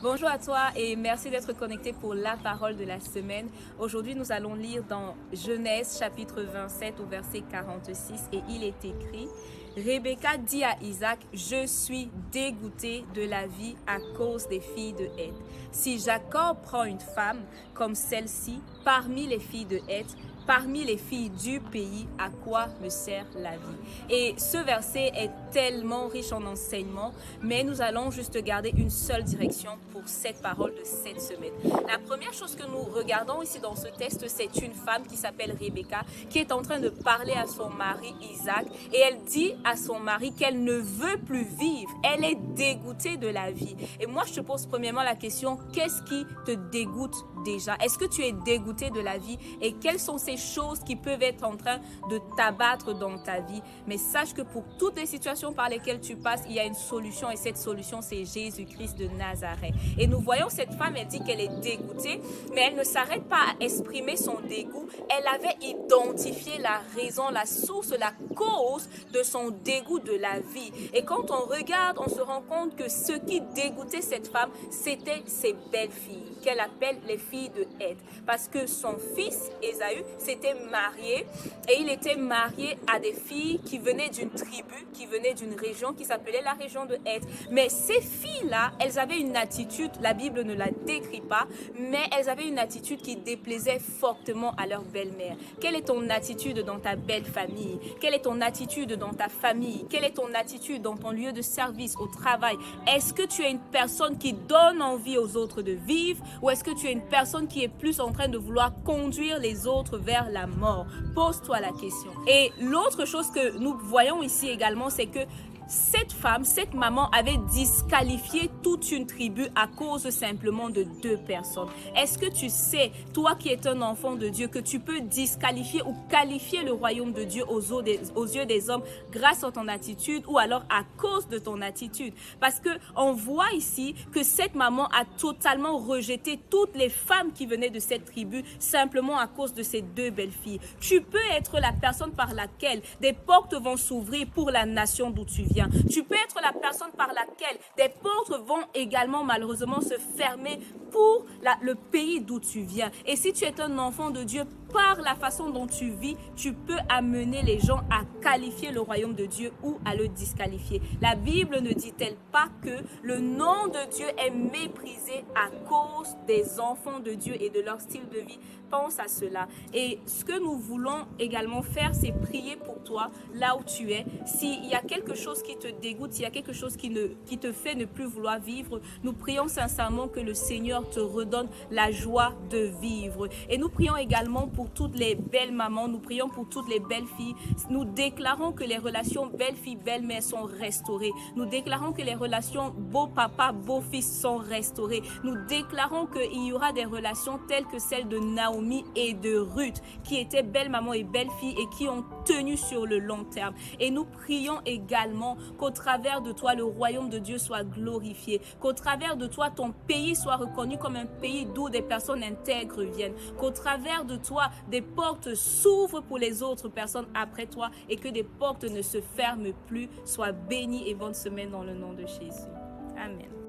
Bonjour à toi et merci d'être connecté pour la parole de la semaine. Aujourd'hui, nous allons lire dans Genèse chapitre 27 au verset 46 et il est écrit: Rebecca dit à Isaac: Je suis dégoûtée de la vie à cause des filles de Heth. Si Jacob prend une femme comme celle-ci parmi les filles de Heth, parmi les filles du pays, à quoi me sert la vie? Et ce verset est tellement riche en enseignements, mais nous allons juste garder une seule direction pour cette parole de cette semaine. La première chose que nous regardons ici dans ce texte, c'est une femme qui s'appelle Rebecca, qui est en train de parler à son mari Isaac, et elle dit à son mari qu'elle ne veut plus vivre, elle est dégoûtée de la vie. Et moi, je te pose premièrement la question: qu'est-ce qui te dégoûte déjà? Est-ce que tu es dégoûté de la vie et quelles sont ces choses qui peuvent être en train de t'abattre dans ta vie? Mais sache que pour toutes les situations par lesquelles tu passes, il y a une solution, et cette solution, c'est Jésus-Christ de Nazareth. Et nous voyons cette femme, elle dit qu'elle est dégoûtée, mais elle ne s'arrête pas à exprimer son dégoût. Elle avait identifié la raison, la source, la cause de son dégoût de la vie. Et quand on regarde, on se rend compte que ce qui dégoûtait cette femme, c'était ses belles-filles, qu'elle appelle les filles de Heth. Parce que son fils, Ésaü, s'était marié, et il était marié à des filles qui venaient d'une tribu, qui venaient d'une région qui s'appelait la région de Heth. Mais ces filles-là, elles avaient une attitude, la Bible ne la décrit pas, mais elles avaient une attitude qui déplaisait fortement à leur belle-mère. Quelle est ton attitude dans ta belle famille? Quelle est ton attitude dans ta famille? Quelle est ton attitude dans ton lieu de service, au travail? Est-ce que tu es une personne qui donne envie aux autres de vivre, ou est-ce que tu es une personne qui est plus en train de vouloir conduire les autres vers la mort? Pose-toi la question. Et l'autre chose que nous voyons ici également, c'est que cette femme, cette maman avait disqualifié toute une tribu à cause simplement de deux personnes. Est-ce que tu sais, toi qui es un enfant de Dieu, que tu peux disqualifier ou qualifier le royaume de Dieu aux yeux des hommes grâce à ton attitude, ou alors à cause de ton attitude? Parce que on voit ici que cette maman a totalement rejeté toutes les femmes qui venaient de cette tribu simplement à cause de ces deux belles filles. Tu peux être la personne par laquelle des portes vont s'ouvrir pour la nation d'où tu viens. Tu peux être la personne par laquelle des portes vont également malheureusement se fermer pour le pays d'où tu viens. Et si tu es un enfant de Dieu, par la façon dont tu vis, tu peux amener les gens à qualifier le royaume de Dieu ou à le disqualifier. La Bible ne dit-elle pas que le nom de Dieu est méprisé à cause des enfants de Dieu et de leur style de vie? Pense à cela. Et ce que nous voulons également faire, c'est prier pour toi là où tu es. S'il y a quelque chose qui te dégoûte, s'il y a quelque chose qui te fait ne plus vouloir vivre, nous prions sincèrement que le Seigneur te redonne la joie de vivre. Et nous prions également pour toutes les belles mamans, nous prions pour toutes les belles filles. Nous déclarons que les relations belle-fille, belle-mère sont restaurées. Nous déclarons que les relations beau-papa, beau-fils sont restaurées. Nous déclarons qu'il y aura des relations telles que celles de Naomi et de Ruth, qui étaient belle-maman et belle-fille et qui ont tenu sur le long terme. Et nous prions également qu'au travers de toi, le royaume de Dieu soit glorifié, qu'au travers de toi, ton pays soit reconnu comme un pays d'où des personnes intègres viennent, qu'au travers de toi, des portes s'ouvrent pour les autres personnes après toi et que des portes ne se ferment plus. Sois béni et bonne semaine dans le nom de Jésus. Amen.